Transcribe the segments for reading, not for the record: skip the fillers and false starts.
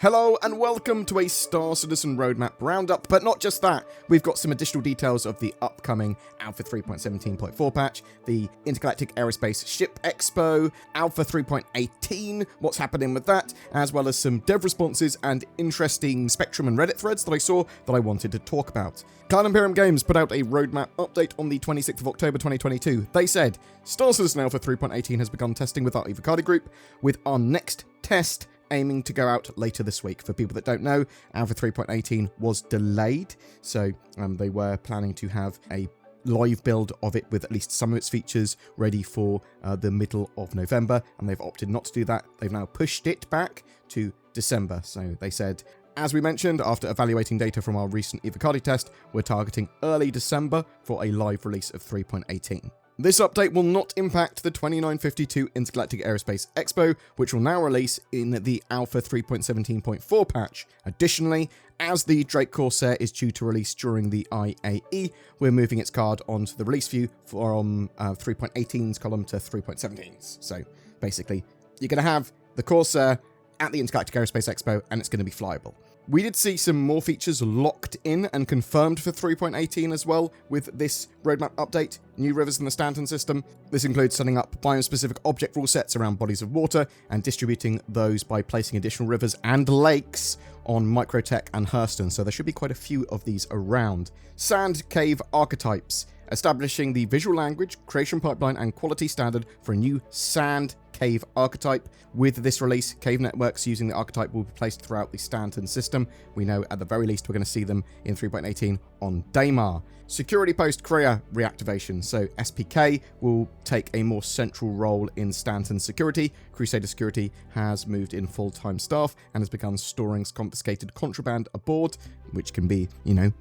Hello and welcome to a Star Citizen Roadmap Roundup, but not just that, we've got some additional details of the upcoming Alpha 3.17.4 patch, the Intergalactic Aerospace Ship Expo, Alpha 3.18, what's happening with that, as well as some dev responses and interesting Spectrum and Reddit threads that I saw that I wanted to talk about. Cloud Imperium Games put out a roadmap update on the 26th of October 2022. They said, Star Citizen Alpha 3.18 has begun testing with our Evocati group, with our next test aiming to go out later this week. For people that don't know, Alpha 3.18 was delayed, so they were planning to have a live build of it with at least some of its features ready for the middle of November, and they've opted not to do that. They've now pushed it back to December. So they said, as we mentioned, after evaluating data from our recent Evocati test, we're targeting early December for a live release of 3.18. This update will not impact the 2952 Intergalactic Aerospace Expo, which will now release in the Alpha 3.17.4 patch. Additionally, as the Drake Corsair is due to release during the IAE, we're moving its card onto the release view from 3.18's column to 3.17's. So basically, you're going to have the Corsair at the Intergalactic Aerospace Expo, and it's going to be flyable. We did see some more features locked in and confirmed for 3.18 as well with this roadmap update. New rivers in the Stanton system. This includes setting up biome-specific object rule sets around bodies of water and distributing those by placing additional rivers and lakes on Microtech and Hurston, so there should be quite a few of these around. Sand cave archetypes. Establishing the visual language, creation pipeline, and quality standard for a new sand cave archetype. With this release, cave networks using the archetype will be placed throughout the Stanton system. We know at the very least we're going to see them in 3.18 on Daymar. Security Post Korea reactivation. So SPK will take a more central role in Stanton security. Crusader Security has moved in full-time staff and has begun storing confiscated contraband aboard, which can be,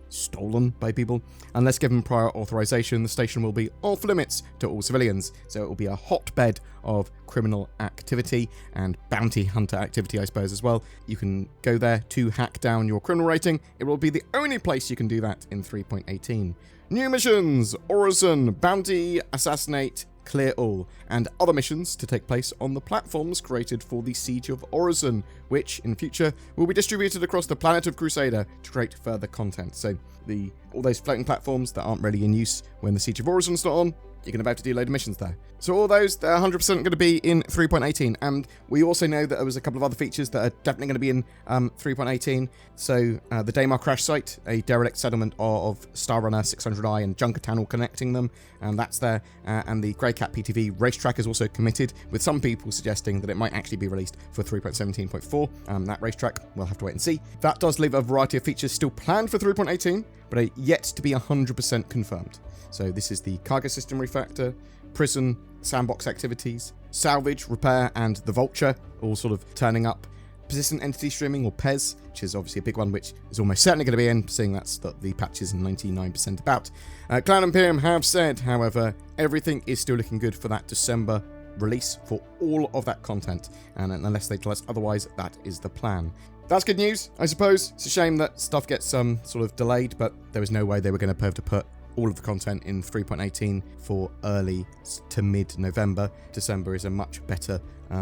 stolen by people. Unless given prior authorization, the station will be off limits to all civilians. So it will be a hotbed of criminal activity and bounty hunter activity, I suppose, as well. You can go there to hack down your criminal rating. It will be the only place you can do that in 3.18. New missions: Orison, Bounty, Assassinate, Clear All, and other missions to take place on the platforms created for the Siege of Orison, which in future will be distributed across the planet of Crusader to create further content. So all those floating platforms that aren't really in use when the Siege of Orison's not on, you're going to be able to do a load of missions there. So all those, they're 100% going to be in 3.18. And we also know that there was a couple of other features that are definitely going to be in 3.18. So the Daymar crash site, a derelict settlement of Star Runner 600i and Junkertown connecting them, and that's there. And the Grey Cat PTV racetrack is also committed, with some people suggesting that it might actually be released for 3.17.4. That racetrack, we'll have to wait and see. That does leave a variety of features still planned for 3.18, but are yet to be 100% confirmed. So this is the cargo system refactor, prison, sandbox activities, salvage, repair, and the vulture, all sort of turning up. Persistent entity streaming, or PES, which is obviously a big one, which is almost certainly going to be in, seeing that's the patch is 99% about. Cloud Imperium have said, however, everything is still looking good for that December release for all of that content, and unless they tell us otherwise, that is the plan. That's good news, I suppose. It's a shame that stuff gets sort of delayed, but there was no way they were going to be able to put all of the content in 3.18 for early to mid-November. December is a much better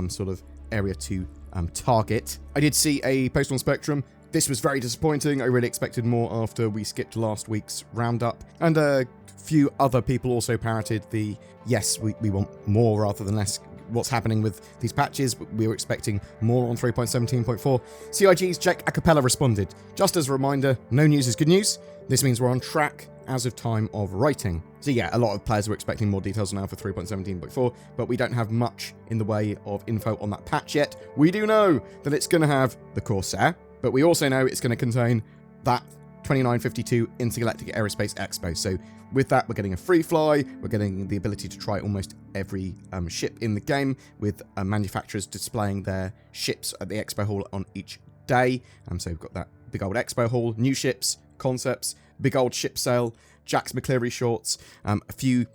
sort of area to target. I did see a post on Spectrum. This was very disappointing. I really expected more after we skipped last week's roundup. And a few other people also parroted the, yes, we want more rather than less. What's happening with these patches? We were expecting more on 3.17.4. CIG's Jack Acapella responded, just as a reminder, no news is good news. This means we're on track as of time of writing. So yeah, a lot of players were expecting more details on Alpha 3.17.4, but we don't have much in the way of info on that patch yet. We do know that it's going to have the Corsair, but we also know it's going to contain that 2952 Intergalactic Aerospace Expo. So with that, we're getting a free fly, we're getting the ability to try almost every ship in the game, with manufacturers displaying their ships at the expo hall on each day. So we've got that big old expo hall, new ships, concepts, big old ship sale, Jack's McCleary shorts, a few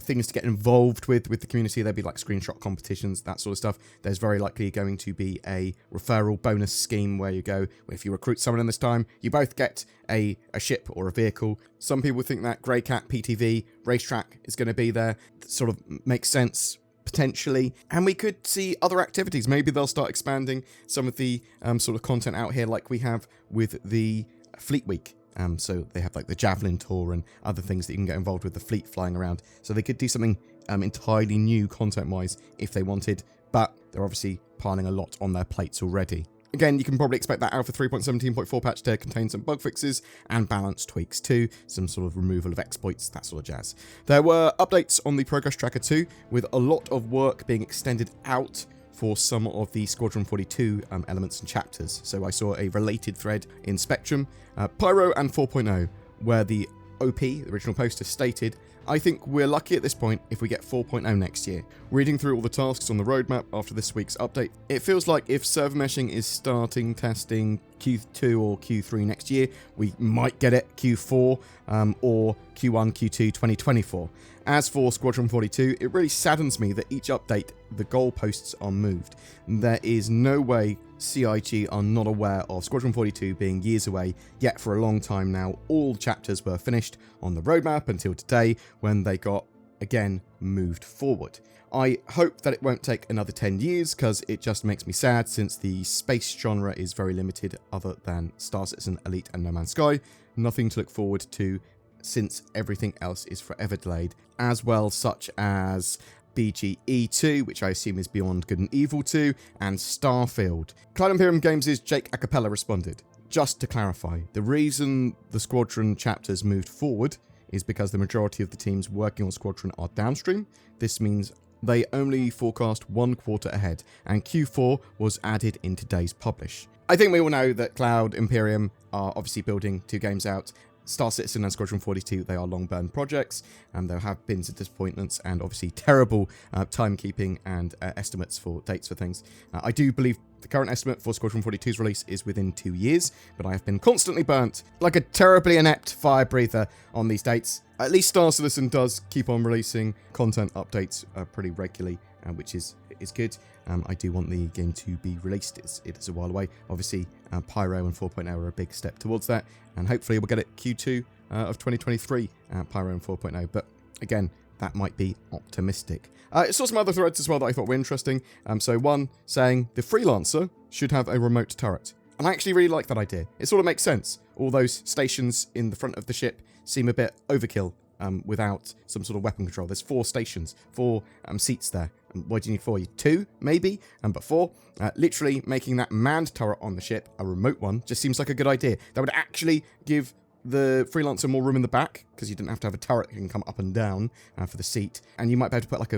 things to get involved with the community. There'll be like screenshot competitions, that sort of stuff. There's very likely going to be a referral bonus scheme where you go, if you recruit someone in this time, you both get a ship or a vehicle. Some people think that Grey Cat PTV racetrack is going to be there. That sort of makes sense potentially, and we could see other activities. Maybe they'll start expanding some of the sort of content out here like we have with the Fleet Week. So they have like the Javelin Tour and other things that you can get involved with the fleet flying around. So they could do something entirely new content-wise if they wanted, but they're obviously piling a lot on their plates already. Again, you can probably expect that Alpha 3.17.4 patch to contain some bug fixes and balance tweaks too, some sort of removal of exploits, that sort of jazz. There were updates on the Progress Tracker 2, with a lot of work being extended out for some of the Squadron 42 elements and chapters. So I saw a related thread in Spectrum, Pyro and 4.0, where the OP, the original poster, stated, "I think we're lucky at this point if we get 4.0 next year. Reading through all the tasks on the roadmap after this week's update, it feels like if server meshing is starting testing Q2 or Q3 next year, we might get it Q4 or Q1, Q2 2024. As for Squadron 42, it really saddens me that each update, the goalposts are moved. There is no way CIG are not aware of Squadron 42 being years away, yet for a long time now, all chapters were finished on the roadmap until today, when they got, again, moved forward. I hope that it won't take another 10 years, because it just makes me sad, since the space genre is very limited other than Star Citizen, Elite and No Man's Sky. Nothing to look forward to, since everything else is forever delayed, as well, such as BGE 2, which I assume is Beyond Good and Evil 2, and Starfield. Cloud Imperium Games' Jake Acapella responded, "Just to clarify, the reason the Squadron chapters moved forward is because the majority of the teams working on Squadron are downstream. This means they only forecast 1 quarter ahead, and Q4 was added in today's publish." I think we all know that Cloud Imperium are obviously building 2 games out. Star Citizen and Squadron 42, they are long burn projects, and there have been some disappointments and obviously terrible timekeeping and estimates for dates for things. I do believe the current estimate for Squadron 42's release is within 2 years, but I have been constantly burnt like a terribly inept fire breather on these dates. At least Star Citizen does keep on releasing content updates pretty regularly, which is good. I do want the game to be released. It is a while away. Obviously, Pyro and 4.0 are a big step towards that, and hopefully we'll get it Q2 of 2023, Pyro and 4.0. But again, that might be optimistic. I saw some other threads as well that I thought were interesting. So one saying the Freelancer should have a remote turret. And I actually really like that idea. It sort of makes sense. All those stations in the front of the ship seem a bit overkill without some sort of weapon control. There's 4 stations, 4 seats there. Why do you need 4? 2, maybe? But 4. Literally making that manned turret on the ship, a remote one, just seems like a good idea. That would actually give the Freelancer more room in the back, because you didn't have to have a turret that can come up and down for the seat. And you might be able to put like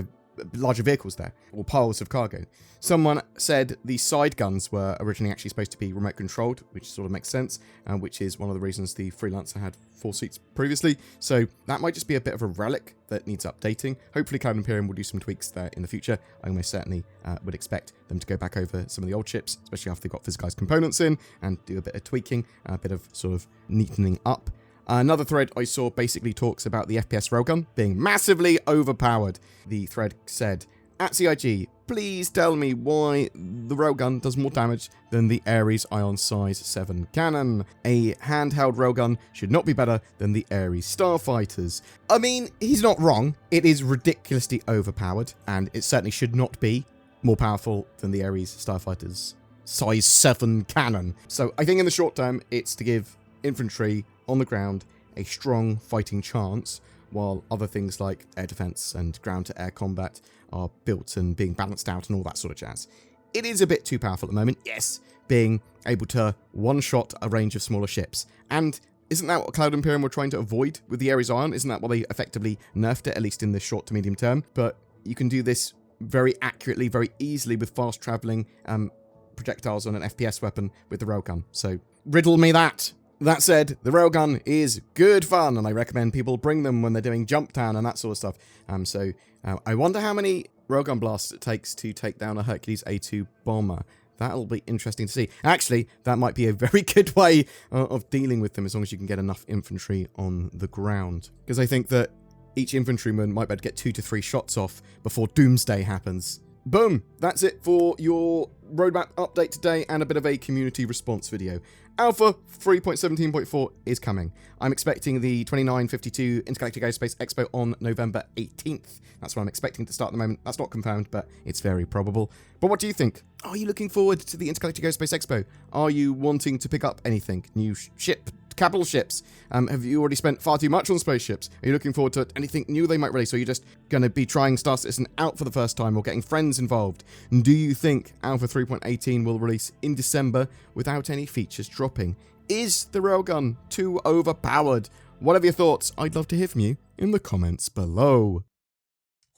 larger vehicles there, or piles of cargo. Someone said the side guns were originally actually supposed to be remote controlled, which sort of makes sense, which is one of the reasons the Freelancer had 4 seats previously. So that might just be a bit of a relic that needs updating. Hopefully Cloud Imperium will do some tweaks there in the future. I almost certainly would expect them to go back over some of the old chips, especially after they've got physicalized components in, and do a bit of tweaking, a bit of sort of neatening up. Another thread I saw basically talks about the FPS railgun being massively overpowered. The thread said, "At CIG, please tell me why the railgun does more damage than the Ares Ion Size 7 cannon. A handheld railgun should not be better than the Ares Starfighters." I mean, he's not wrong. It is ridiculously overpowered, and it certainly should not be more powerful than the Ares Starfighters Size 7 cannon. So I think in the short term, it's to give infantry on the ground a strong fighting chance, while other things like air defense and ground-to-air combat are built and being balanced out and all that sort of jazz. It is a bit too powerful at the moment, yes, being able to one-shot a range of smaller ships. And isn't that what Cloud Imperium were trying to avoid with the Ares Ion? Isn't that why they effectively nerfed it, at least in the short to medium term? But you can do this very accurately, very easily with fast-traveling projectiles on an FPS weapon with the railgun. So riddle me that! That said, the railgun is good fun, and I recommend people bring them when they're doing Jump Town and that sort of stuff. So I wonder how many railgun blasts it takes to take down a Hercules A2 bomber. That'll be interesting to see. Actually, that might be a very good way of dealing with them, as long as you can get enough infantry on the ground. Because I think that each infantryman might be able to get 2 to 3 shots off before Doomsday happens. Boom! That's it for your roadmap update today and a bit of a community response video. Alpha 3.17.4 is coming. I'm expecting the 2952 Intergalactic Aerospace Expo on November 18th. That's what I'm expecting to start at the moment. That's not confirmed, but it's very probable. But what do you think? Are you looking forward to the Intergalactic Aerospace Expo? Are you wanting to pick up anything? New ship? Capital ships? Have you already spent far too much on spaceships? Are you looking forward to anything new they might release? Or are you just going to be trying Star Citizen out for the first time or getting friends involved? And do you think Alpha 3.18 will release in December without any features dropping? Is the railgun too overpowered? Whatever your thoughts, I'd love to hear from you in the comments below.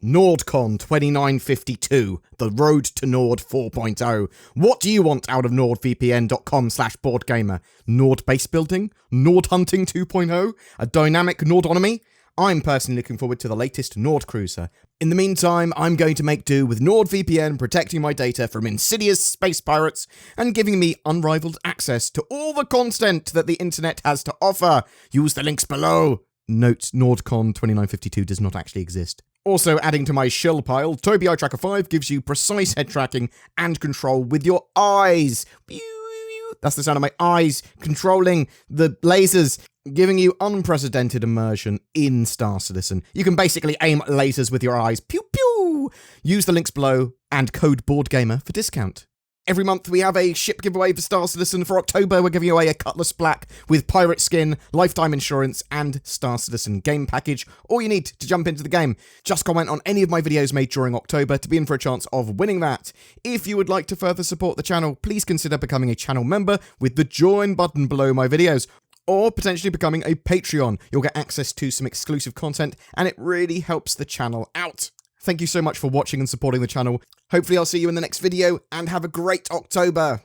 NordCon 2952, the road to Nord 4.0. What do you want out of nordvpn.com/BoredGamer? Nord base building? Nord hunting 2.0? A dynamic Nordonomy? I'm personally looking forward to the latest Nord cruiser. In the meantime, I'm going to make do with NordVPN protecting my data from insidious space pirates and giving me unrivaled access to all the content that the internet has to offer. Use the links below. Note, NordCon 2952 does not actually exist. Also adding to my shell pile, Tobii Eye Tracker 5 gives you precise head tracking and control with your eyes. That's the sound of my eyes controlling the lasers, giving you unprecedented immersion in Star Citizen. You can basically aim lasers with your eyes. Pew pew! Use the links below and code BoredGamer for discount. Every month we have a ship giveaway for Star Citizen. For October, we're giving away a Cutlass Black with pirate skin, lifetime insurance, and Star Citizen game package. All you need to jump into the game. Just comment on any of my videos made during October to be in for a chance of winning that. If you would like to further support the channel, please consider becoming a channel member with the join button below my videos, or potentially becoming a Patreon. You'll get access to some exclusive content, and it really helps the channel out. Thank you so much for watching and supporting the channel. Hopefully I'll see you in the next video, and have a great October.